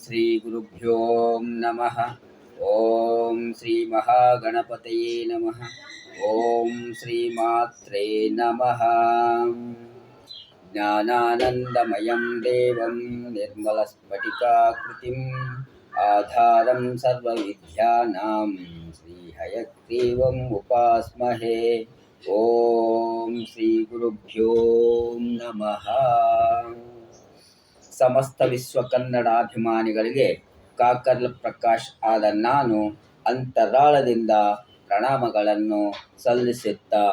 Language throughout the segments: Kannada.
ಶ್ರೀ ಗುರುಭ್ಯೋ ನಮಃ. ಓಂ ಶ್ರೀ ಮಹಾಗಣಪತಯೇ ನಮಃ. ಓಂ ಶ್ರೀ ಮಾತ್ರೇ ನಮಃ. ಜ್ಞಾನಾನಂದಮಯಂ ದೇವಂ ನಿರ್ಮಲಸ್ಫಟಿಕಾಕೃತಿಂ ಆಧಾರಂ ಸರ್ವವಿದ್ಯಾನಾಂ ಶ್ರೀಹಯಗ್ರೀವಂ ಉಪಾಸ್ಮಹೇ. ಓಂ ಶ್ರೀ ಗುರುಭ್ಯೋ ನಮಃ. ಸಮಸ್ತ ವಿಶ್ವ ಕನ್ನಡಾಭಿಮಾನಿಗಳಿಗೆ ಕಾಕರ್ಲ ಪ್ರಕಾಶ್ ಆದ ನಾನು ಅಂತರಾಳದಿಂದ ಪ್ರಣಾಮಗಳನ್ನು ಸಲ್ಲಿಸುತ್ತಾ,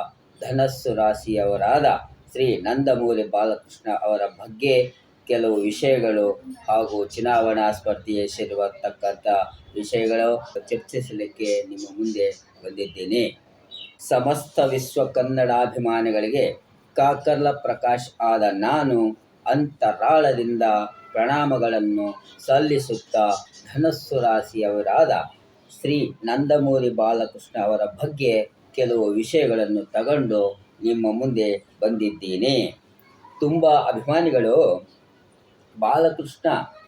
ಧನಸ್ಸು ರಾಶಿಯವರಾದ ಶ್ರೀ ನಂದಮೂರಿ ಬಾಲಕೃಷ್ಣ ಅವರ ಬಗ್ಗೆ ಕೆಲವು ವಿಷಯಗಳು ಹಾಗೂ ಚುನಾವಣಾ ಸ್ಪರ್ಧೆಯಲ್ಲಿರತಕ್ಕಂಥ ವಿಷಯಗಳು ಚರ್ಚಿಸಲಿಕ್ಕೆ ನಿಮ್ಮ ಮುಂದೆ ಬಂದಿದ್ದೇನೆ. ಸಮಸ್ತ ವಿಶ್ವ ಕನ್ನಡಾಭಿಮಾನಿಗಳಿಗೆ ಕಾಕರ್ಲ ಪ್ರಕಾಶ್ ಆದ ನಾನು ಅಂತರಾಳದಿಂದ ಪ್ರಣಾಮಗಳನ್ನು ಸಲ್ಲಿಸುತ್ತಾ, ಧನಸ್ಸು ರಾಶಿಯವರಾದ ಶ್ರೀ ನಂದಮೂರಿ ಬಾಲಕೃಷ್ಣ ಅವರ ಬಗ್ಗೆ ಕೆಲವು ವಿಷಯಗಳನ್ನು ತಗೊಂಡು ನಿಮ್ಮ ಮುಂದೆ ಬಂದಿದ್ದೇನೆ. ತುಂಬ ಅಭಿಮಾನಿಗಳು ಬಾಲಕೃಷ್ಣ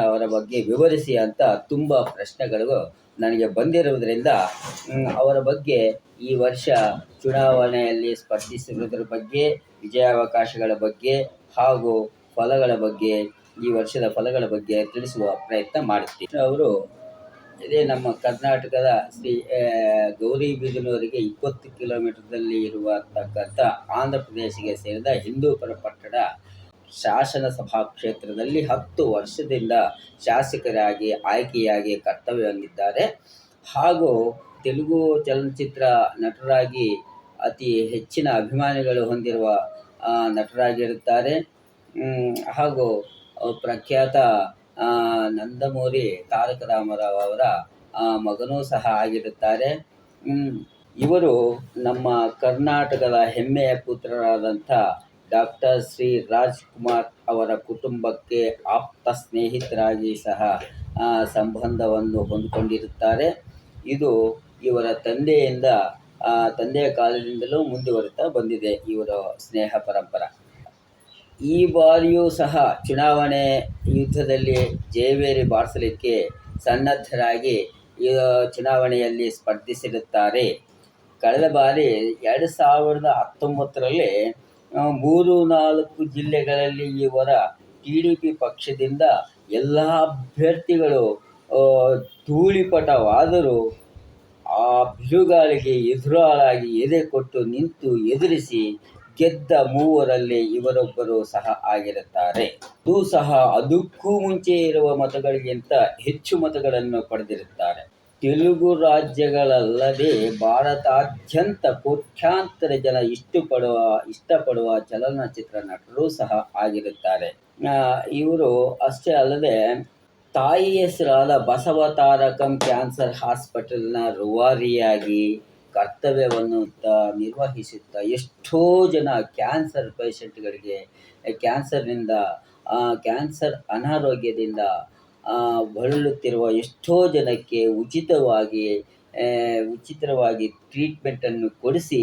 ಅವರ ಬಗ್ಗೆ ವಿವರಿಸಿ ಅಂತ ತುಂಬ ಪ್ರಶ್ನೆಗಳು ನನಗೆ ಬಂದಿರುವುದರಿಂದ ಅವರ ಬಗ್ಗೆ ಈ ವರ್ಷ ಚುನಾವಣೆಯಲ್ಲಿ ಸ್ಪರ್ಧಿಸಿರುವುದರ ಬಗ್ಗೆ, ವಿಜಯಾವಕಾಶಗಳ ಬಗ್ಗೆ ಹಾಗೂ ಫಲಗಳ ಬಗ್ಗೆ, ಈ ವರ್ಷದ ಫಲಗಳ ಬಗ್ಗೆ ತಿಳಿಸುವ ಪ್ರಯತ್ನ ಮಾಡುತ್ತೀನಿ. ಅವರು ಇದೇ ನಮ್ಮ ಕರ್ನಾಟಕದ ಶ್ರೀ ಗೌರಿಬಿದನೂರಿಗೆ 20 ಕಿಲೋಮೀಟರ್ದಲ್ಲಿ ಇರತಕ್ಕಂಥ ಆಂಧ್ರ ಪ್ರದೇಶಕ್ಕೆ ಸೇರಿದ ಹಿಂದೂಪುರ ಪಟ್ಟಣ ಶಾಸನಸಭಾ ಕ್ಷೇತ್ರದಲ್ಲಿ 10 ವರ್ಷದಿಂದ ಶಾಸಕರಾಗಿ ಆಯ್ಕೆಯಾಗಿ ಕರ್ತವ್ಯ ಹೊಂದಿದ್ದಾರೆ. ಹಾಗೂ ತೆಲುಗು ಚಲನಚಿತ್ರ ನಟರಾಗಿ ಅತಿ ಹೆಚ್ಚಿನ ಅಭಿಮಾನಿಗಳು ಹೊಂದಿರುವ ನಟರಾಗಿರುತ್ತಾರೆ. ಹಾಗೂ ಪ್ರಖ್ಯಾತ ನಂದಮೂರಿ ತಾರಕ ರಾಮರಾವ್ ಅವರ ಮಗನೂ ಸಹ ಆಗಿರುತ್ತಾರೆ. ಇವರು ನಮ್ಮ ಕರ್ನಾಟಕದ ಹೆಮ್ಮೆಯ ಪುತ್ರರಾದಂಥ ಡಾಕ್ಟರ್ ಶ್ರೀ ರಾಜ್ಕುಮಾರ್ ಅವರ ಕುಟುಂಬಕ್ಕೆ ಆಪ್ತ ಸ್ನೇಹಿತರಾಗಿ ಸಹ ಸಂಬಂಧವನ್ನು ಹೊಂದಿಕೊಂಡಿರುತ್ತಾರೆ. ಇದು ಇವರ ತಂದೆಯ ಕಾಲದಿಂದಲೂ ಮುಂದುವರಿತಾ ಬಂದಿದೆ ಇವರ ಸ್ನೇಹ ಪರಂಪರೆ. ಈ ಬಾರಿಯೂ ಸಹ ಚುನಾವಣೆ ಯುದ್ಧದಲ್ಲಿ ಜಯಭೇರಿ ಬಾರಿಸಲಿಕ್ಕೆ ಸನ್ನದ್ಧರಾಗಿ ಚುನಾವಣೆಯಲ್ಲಿ ಸ್ಪರ್ಧಿಸಿರುತ್ತಾರೆ. ಕಳೆದ ಬಾರಿ 2019ರಲ್ಲಿ 3-4 ಜಿಲ್ಲೆಗಳಲ್ಲಿ ಇವರ TDP ಪಕ್ಷದಿಂದ ಎಲ್ಲ ಅಭ್ಯರ್ಥಿಗಳು ಧೂಳಿಪಟವಾದರೂ ಆ ಬಿರುಗಾಳಿಗೆ ಎದುರಾಳಾಗಿ ಎದೆ ಕೊಟ್ಟು ನಿಂತು ಎದುರಿಸಿ ಗೆದ್ದ 3ರಲ್ಲಿ ಇವರೊಬ್ಬರು ಸಹ ಆಗಿರುತ್ತಾರೆ. ಇದು ಸಹ ಅದಕ್ಕೂ ಮುಂಚೆ ಇರುವ ಮತಗಳಿಗಿಂತ ಹೆಚ್ಚು ಮತಗಳನ್ನು ಪಡೆದಿರುತ್ತಾರೆ. ತೆಲುಗು ರಾಜ್ಯಗಳಲ್ಲದೆ ಭಾರತಾದ್ಯಂತ ಕೋಟ್ಯಾಂತರ ಜನ ಇಷ್ಟಪಡುವ ಚಲನಚಿತ್ರ ನಟರೂ ಸಹ ಆಗಿರುತ್ತಾರೆ. ಇವರು ಅಷ್ಟೇ ಅಲ್ಲದೆ ತಾಯಿ ಹೆಸರಾದ ಬಸವತಾರಕಂ ಕ್ಯಾನ್ಸರ್ ಹಾಸ್ಪಿಟಲ್ನ ರೂವಾರಿಯಾಗಿ ಕರ್ತವ್ಯವನ್ನು ನಿರ್ವಹಿಸುತ್ತಾ ಎಷ್ಟೋ ಜನ ಕ್ಯಾನ್ಸರ್ ಪೇಷಂಟ್ಗಳಿಗೆ ಕ್ಯಾನ್ಸರ್ ಅನಾರೋಗ್ಯದಿಂದ ಬಳಲುತ್ತಿರುವ ಎಷ್ಟೋ ಜನಕ್ಕೆ ಉಚಿತವಾಗಿ ಟ್ರೀಟ್ಮೆಂಟನ್ನು ಕೊಡಿಸಿ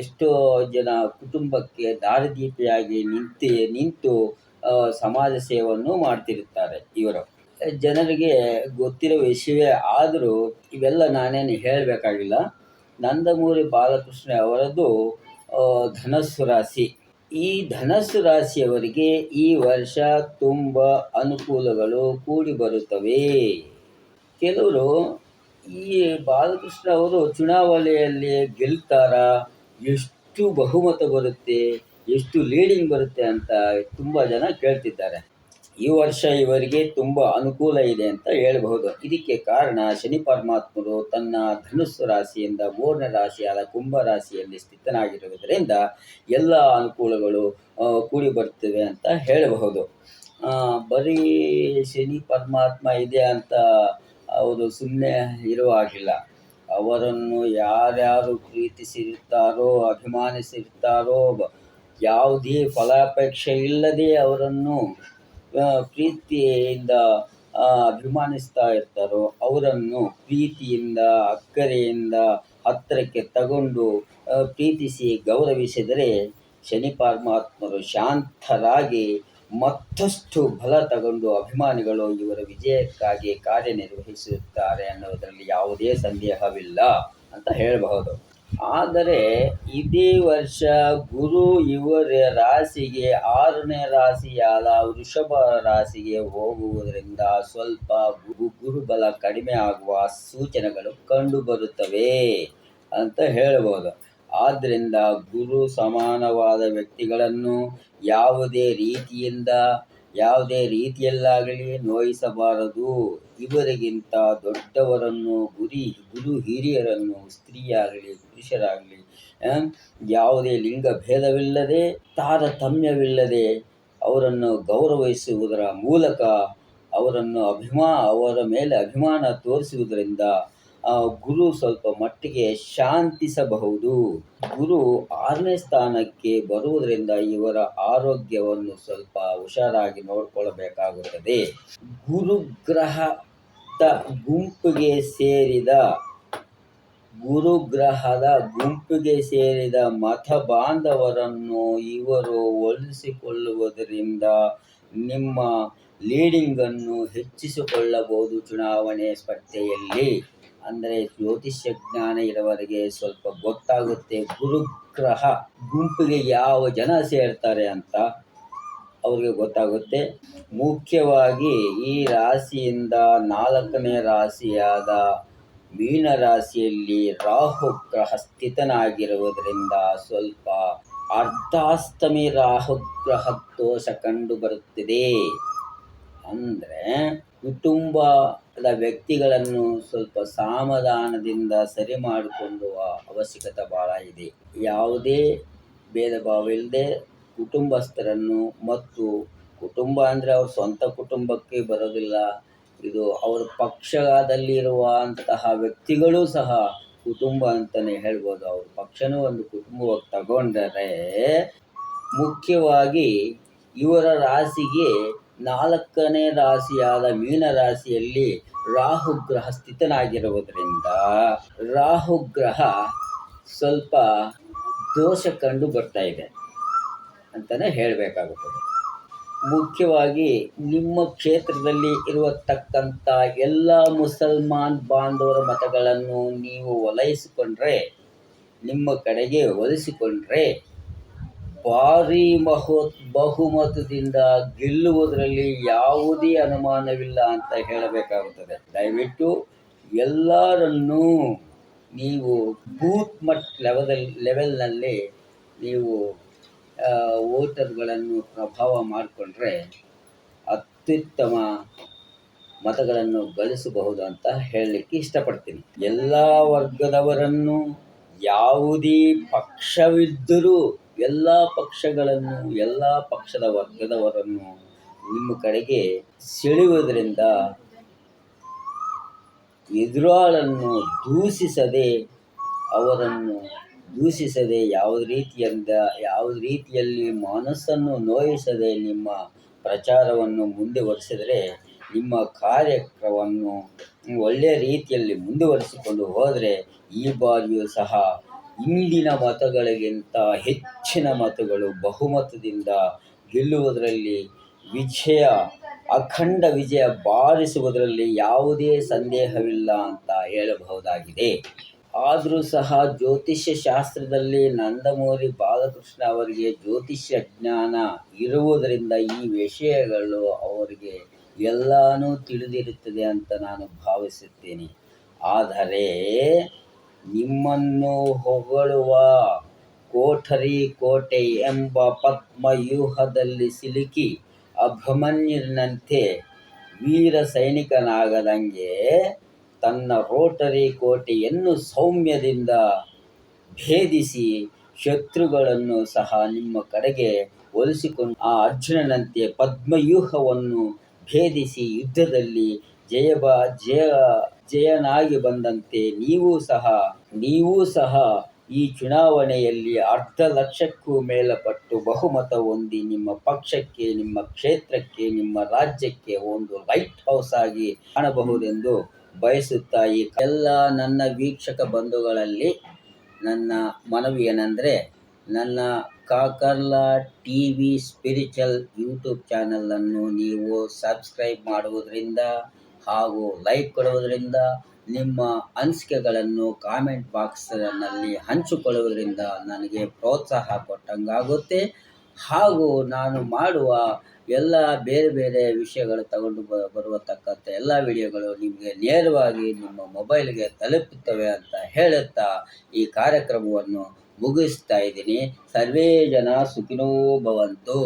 ಎಷ್ಟೋ ಜನ ಕುಟುಂಬಕ್ಕೆ ದಾರಿದೀಪಿಯಾಗಿ ನಿಂತು ಸಮಾಜ ಸೇವೆಯನ್ನು ಮಾಡ್ತಿರುತ್ತಾರೆ. ಇವರು ಜನರಿಗೆ ಗೊತ್ತಿರುವ ವಿಷಯವೇ ಆದರೂ ಇವೆಲ್ಲ ನಾನೇನು ಹೇಳಬೇಕಾಗಿಲ್ಲ. ನಂದಮೂರಿ ಬಾಲಕೃಷ್ಣ ಅವರದ್ದು ಧನಸ್ಸು ರಾಶಿ. ಈ ಧನಸ್ಸು ರಾಶಿಯವರಿಗೆ ಈ ವರ್ಷ ತುಂಬ ಅನುಕೂಲಗಳು ಕೂಡಿ ಬರುತ್ತವೆ. ಕೆಲವರು ಈ ಬಾಲಕೃಷ್ಣ ಅವರು ಚುನಾವಣೆಯಲ್ಲಿ ಗೆಲ್ತಾರಾ, ಎಷ್ಟು ಬಹುಮತ ಬರುತ್ತೆ, ಎಷ್ಟು ಲೀಡಿಂಗ್ ಬರುತ್ತೆ ಅಂತ ತುಂಬ ಜನ ಕೇಳ್ತಿದ್ದಾರೆ. ಈ ವರ್ಷ ಇವರಿಗೆ ತುಂಬ ಅನುಕೂಲ ಇದೆ ಅಂತ ಹೇಳಬಹುದು. ಇದಕ್ಕೆ ಕಾರಣ ಶನಿ ಪರಮಾತ್ಮರು ತನ್ನ ಧನುಸ್ಸು ರಾಶಿಯಿಂದ 3ನೇ ರಾಶಿಯಾದ ಕುಂಭ ರಾಶಿಯಲ್ಲಿ ಸ್ಥಿತನಾಗಿರುವುದರಿಂದ ಎಲ್ಲ ಅನುಕೂಲಗಳು ಕೂಡಿ ಬರ್ತವೆ ಅಂತ ಹೇಳಬಹುದು. ಬರೀ ಶನಿ ಪರಮಾತ್ಮ ಇದೆ ಅಂತ ಅವರು ಸುಮ್ಮನೆ ಇರುವ ಹಾಗಿಲ್ಲ. ಅವರನ್ನು ಯಾರ್ಯಾರು ಪ್ರೀತಿಸಿರುತ್ತಾರೋ, ಅಭಿಮಾನಿಸಿರುತ್ತಾರೋ, ಯಾವುದೇ ಫಲಾಪೇಕ್ಷೆ ಇಲ್ಲದೆ ಅವರನ್ನು ಪ್ರೀತಿಯಿಂದ ಅಭಿಮಾನಿಸ್ತಾ ಇರ್ತಾರೋ ಅವರನ್ನು ಪ್ರೀತಿಯಿಂದ ಅಕ್ಕರೆಯಿಂದ ಹತ್ತಿರಕ್ಕೆ ತಗೊಂಡು ಪ್ರೀತಿಸಿ ಗೌರವಿಸಿದರೆ ಶನಿ ಪರಮಾತ್ಮರು ಶಾಂತರಾಗಿ ಮತ್ತಷ್ಟು ಬಲ ತಗೊಂಡು ಅಭಿಮಾನಿಗಳು ಇವರ ವಿಜಯಕ್ಕಾಗಿ ಕಾರ್ಯನಿರ್ವಹಿಸುತ್ತಾರೆ ಅನ್ನೋದರಲ್ಲಿ ಯಾವುದೇ ಸಂದೇಹವಿಲ್ಲ ಅಂತ ಹೇಳಬಹುದು. ಆದರೆ ಇದೇ ವರ್ಷ ಗುರು ಇವರ ರಾಶಿಗೆ 6ನೇ ರಾಶಿಯಾದ ವೃಷಭ ರಾಶಿಗೆ ಹೋಗುವುದರಿಂದ ಸ್ವಲ್ಪ ಗುರುಬಲ ಕಡಿಮೆ ಆಗುವ ಸೂಚನೆಗಳು ಕಂಡುಬರುತ್ತವೆ ಅಂತ ಹೇಳಬಹುದು. ಆದ್ದರಿಂದ ಗುರು ಸಮಾನವಾದ ವ್ಯಕ್ತಿಗಳನ್ನು ಯಾವುದೇ ರೀತಿಯಲ್ಲಾಗಲಿ ನೋಯಿಸಬಾರದು. ಇವರಿಗಿಂತ ದೊಡ್ಡವರನ್ನು, ಗುರು ಹಿರಿಯರನ್ನು, ಸ್ತ್ರೀಯಾಗಲಿ ಪುರುಷರಾಗಲಿ ಯಾವುದೇ ಲಿಂಗ ಭೇದವಿಲ್ಲದೆ, ತಾರತಮ್ಯವಿಲ್ಲದೆ ಅವರನ್ನು ಗೌರವಿಸುವುದರ ಮೂಲಕ ಅವರ ಮೇಲೆ ಅಭಿಮಾನ ತೋರಿಸುವುದರಿಂದ ಗುರು ಸ್ವಲ್ಪ ಮಟ್ಟಿಗೆ ಶಾಂತಿಸಬಹುದು. ಗುರು 6ನೇ ಸ್ಥಾನಕ್ಕೆ ಬರುವುದರಿಂದ ಇವರ ಆರೋಗ್ಯವನ್ನು ಸ್ವಲ್ಪ ಹುಷಾರಾಗಿ ನೋಡಿಕೊಳ್ಳಬೇಕಾಗುತ್ತದೆ. ಗುರುಗ್ರಹದ ಗುಂಪಿಗೆ ಸೇರಿದ ಮತ ಬಾಂಧವರನ್ನು ಇವರು ಒಲಿಸಿಕೊಳ್ಳುವುದರಿಂದ ನಿಮ್ಮ ಲೀಡಿಂಗನ್ನು ಹೆಚ್ಚಿಸಿಕೊಳ್ಳಬಹುದು ಚುನಾವಣೆ ಸ್ಪರ್ಧೆಯಲ್ಲಿ. ಅಂದರೆ ಜ್ಯೋತಿಷ್ಯ ಜ್ಞಾನ ಇರೋವರೆಗೆ ಸ್ವಲ್ಪ ಗೊತ್ತಾಗುತ್ತೆ ಗುರುಗ್ರಹ ಗುಂಪಿಗೆ ಯಾವ ಜನ ಸೇರ್ತಾರೆ ಅಂತ ಅವ್ರಿಗೆ ಗೊತ್ತಾಗುತ್ತೆ. ಮುಖ್ಯವಾಗಿ ಈ ರಾಶಿಯಿಂದ 4ನೇ ರಾಶಿಯಾದ ಮೀನ ರಾಶಿಯಲ್ಲಿ ರಾಹು ಗ್ರಹ ಸ್ಥಿತನಾಗಿರುವುದರಿಂದ ಸ್ವಲ್ಪ ಅರ್ಧಾಸ್ತಮಿ ರಾಹುಗ್ರಹ ದೋಷ ಕಂಡು ಬರುತ್ತಿದೆ. ಅಂದರೆ ಕುಟುಂಬದ ವ್ಯಕ್ತಿಗಳನ್ನು ಸ್ವಲ್ಪ ಸಮಾಧಾನದಿಂದ ಸರಿ ಮಾಡಿಕೊಳ್ಳುವ ಅವಶ್ಯಕತೆ ಭಾಳ ಇದೆ. ಯಾವುದೇ ಭೇದ ಭಾವ ಇಲ್ಲದೆ ಕುಟುಂಬಸ್ಥರನ್ನು, ಮತ್ತು ಕುಟುಂಬ ಅಂದರೆ ಅವ್ರ ಸ್ವಂತ ಕುಟುಂಬಕ್ಕೆ ಬರೋದಿಲ್ಲ, ಇದು ಅವರ ಪಕ್ಷದಲ್ಲಿರುವಂತಹ ವ್ಯಕ್ತಿಗಳೂ ಸಹ ಕುಟುಂಬ ಅಂತಲೇ ಹೇಳ್ಬೋದು. ಅವ್ರ ಪಕ್ಷನೂ ಒಂದು ಕುಟುಂಬವಾಗಿ ತಗೊಂಡರೆ, ಮುಖ್ಯವಾಗಿ ಇವರ ರಾಶಿಗೆ 4ನೇ ರಾಶಿಯಾದ ಮೀನ ರಾಶಿಯಲ್ಲಿ ರಾಹುಗ್ರಹ ಸ್ಥಿತನಾಗಿರುವುದರಿಂದ ರಾಹುಗ್ರಹ ಸ್ವಲ್ಪ ದೋಷ ಕಂಡು ಬರ್ತಾ ಇದೆ ಅಂತಲೇ ಹೇಳಬೇಕಾಗುತ್ತದೆ. ಮುಖ್ಯವಾಗಿ ನಿಮ್ಮ ಕ್ಷೇತ್ರದಲ್ಲಿ ಇರತಕ್ಕಂಥ ಎಲ್ಲ ಮುಸಲ್ಮಾನ್ ಬಾಂಧವರ ಮತಗಳನ್ನು ನೀವು ನಿಮ್ಮ ಕಡೆಗೆ ಒಲಿಸಿಕೊಂಡ್ರೆ ಭಾರೀ ಬಹುಮತದಿಂದ ಗೆಲ್ಲುವುದರಲ್ಲಿ ಯಾವುದೇ ಅನುಮಾನವಿಲ್ಲ ಅಂತ ಹೇಳಬೇಕಾಗುತ್ತದೆ. ದಯವಿಟ್ಟು ಎಲ್ಲರನ್ನೂ ನೀವು ಬೂತ್ ಲೆವೆಲ್ನಲ್ಲಿ ನೀವು ವೋಟರ್ಗಳನ್ನು ಪ್ರಭಾವ ಮಾಡಿಕೊಂಡ್ರೆ ಅತ್ಯುತ್ತಮ ಮತಗಳನ್ನು ಗಳಿಸಬಹುದು ಅಂತ ಹೇಳಲಿಕ್ಕೆ ಇಷ್ಟಪಡ್ತೀನಿ. ಎಲ್ಲ ವರ್ಗದವರನ್ನು, ಯಾವುದೇ ಪಕ್ಷವಿದ್ದರೂ ಎಲ್ಲ ಪಕ್ಷದ ವರ್ಗದವರನ್ನು ನಿಮ್ಮ ಕಡೆಗೆ ಸೆಳೆಯುವುದರಿಂದ ಎದುರಾಳನ್ನು ದೂಷಿಸದೆ ಯಾವುದೇ ರೀತಿಯಲ್ಲಿ ಮನಸ್ಸನ್ನು ನೋಯಿಸದೆ ನಿಮ್ಮ ಪ್ರಚಾರವನ್ನು ಮುಂದುವರಿಸಿದರೆ, ನಿಮ್ಮ ಕಾರ್ಯಕ್ರಮವನ್ನು ಒಳ್ಳೆಯ ರೀತಿಯಲ್ಲಿ ಮುಂದುವರಿಸಿಕೊಂಡು ಹೋದರೆ ಈ ಬಾರಿಯೂ ಸಹ ಇಂದಿನ ಮತಗಳಿಗಿಂತ ಹೆಚ್ಚಿನ ಮತಗಳು ಬಹುಮತದಿಂದ ಗೆಲ್ಲುವುದರಲ್ಲಿ ಅಖಂಡ ವಿಜಯ ಬಾರಿಸುವುದರಲ್ಲಿ ಯಾವುದೇ ಸಂದೇಹವಿಲ್ಲ ಅಂತ ಹೇಳಬಹುದಾಗಿದೆ. ಆದರೂ ಸಹ ಜ್ಯೋತಿಷ್ಯ ಶಾಸ್ತ್ರದಲ್ಲಿ ನಂದಮೂರಿ ಬಾಲಕೃಷ್ಣ ಅವರಿಗೆ ಜ್ಯೋತಿಷ್ಯ ಜ್ಞಾನ ಇರುವುದರಿಂದ ಈ ವಿಷಯಗಳು ಅವರಿಗೆ ಎಲ್ಲನೂ ತಿಳಿದಿರುತ್ತದೆ ಅಂತ ನಾನು ಭಾವಿಸುತ್ತೇನೆ. ಆದರೆ ನಿಮ್ಮನ್ನು ಹೊಗಳುವ ಕೋಟೆ ಎಂಬ ಪದ್ಮವ್ಯೂಹದಲ್ಲಿ ಸಿಲುಕಿ ಅಭಿಮನ್ಯುನಂತೆ ವೀರ ಸೈನಿಕನಾಗದಂಗೆ ತನ್ನ ರೋಟರಿ ಕೋಟೆಯನ್ನು ಸೌಮ್ಯದಿಂದ ಭೇದಿಸಿ ಶತ್ರುಗಳನ್ನು ಸಹ ನಿಮ್ಮ ಕಡೆಗೆ ಒಲಿಸಿಕೊಂಡು ಅರ್ಜುನನಂತೆ ಪದ್ಮವ್ಯೂಹವನ್ನು ಭೇದಿಸಿ ಯುದ್ಧದಲ್ಲಿ ಜಯನಾಗಿ ಬಂದಂತೆ ನೀವು ಸಹ ಈ ಚುನಾವಣೆಯಲ್ಲಿ 1,00,000ಕ್ಕೂ ಮೇಲ್ಪಟ್ಟು ಬಹುಮತ ಹೊಂದಿ ನಿಮ್ಮ ಪಕ್ಷಕ್ಕೆ, ನಿಮ್ಮ ಕ್ಷೇತ್ರಕ್ಕೆ, ನಿಮ್ಮ ರಾಜ್ಯಕ್ಕೆ ಒಂದು ಲೈಟ್ ಹೌಸ್ ಆಗಿ ಕಾಣಬಹುದೆಂದು ಬಯಸುತ್ತಾ ಎಲ್ಲ ನನ್ನ ವೀಕ್ಷಕ ಬಂಧುಗಳಲ್ಲಿ ನನ್ನ ಮನವಿ ಏನೆಂದರೆ, ನನ್ನ ಕಾಕರ್ಲ ಟಿವಿ ಸ್ಪಿರಿಚುವಲ್ ಯೂಟ್ಯೂಬ್ ಚಾನಲನ್ನು ನೀವು ಸಬ್ಸ್ಕ್ರೈಬ್ ಮಾಡುವುದರಿಂದ ಹಾಗೂ ಲೈಕ್ ಕೊಡುವುದರಿಂದ ನಿಮ್ಮ ಅನಿಸಿಕೆಗಳನ್ನು ಕಾಮೆಂಟ್ ಬಾಕ್ಸ್ನಲ್ಲಿ ಹಂಚಿಕೊಳ್ಳುವುದರಿಂದ ನನಗೆ ಪ್ರೋತ್ಸಾಹ ಕೊಟ್ಟಂಗಾಗುತ್ತೆ. ಹಾಗೂ ನಾನು ಮಾಡುವ ಎಲ್ಲ ಬೇರೆ ಬೇರೆ ವಿಷಯಗಳು ತಗೊಂಡು ಬರುವತಕ್ಕಂಥ ಎಲ್ಲ ವಿಡಿಯೋಗಳು ನಿಮಗೆ ನೇರವಾಗಿ ನಿಮ್ಮ ಮೊಬೈಲ್ಗೆ ತಲುಪುತ್ತವೆ ಅಂತ ಹೇಳುತ್ತಾ ಈ ಕಾರ್ಯಕ್ರಮವನ್ನು ಮುಗಿಸ್ತಾ ಇದ್ದೀನಿ. ಸರ್ವೇ ಜನ ಸುಖಿನೋ ಭವಂತು.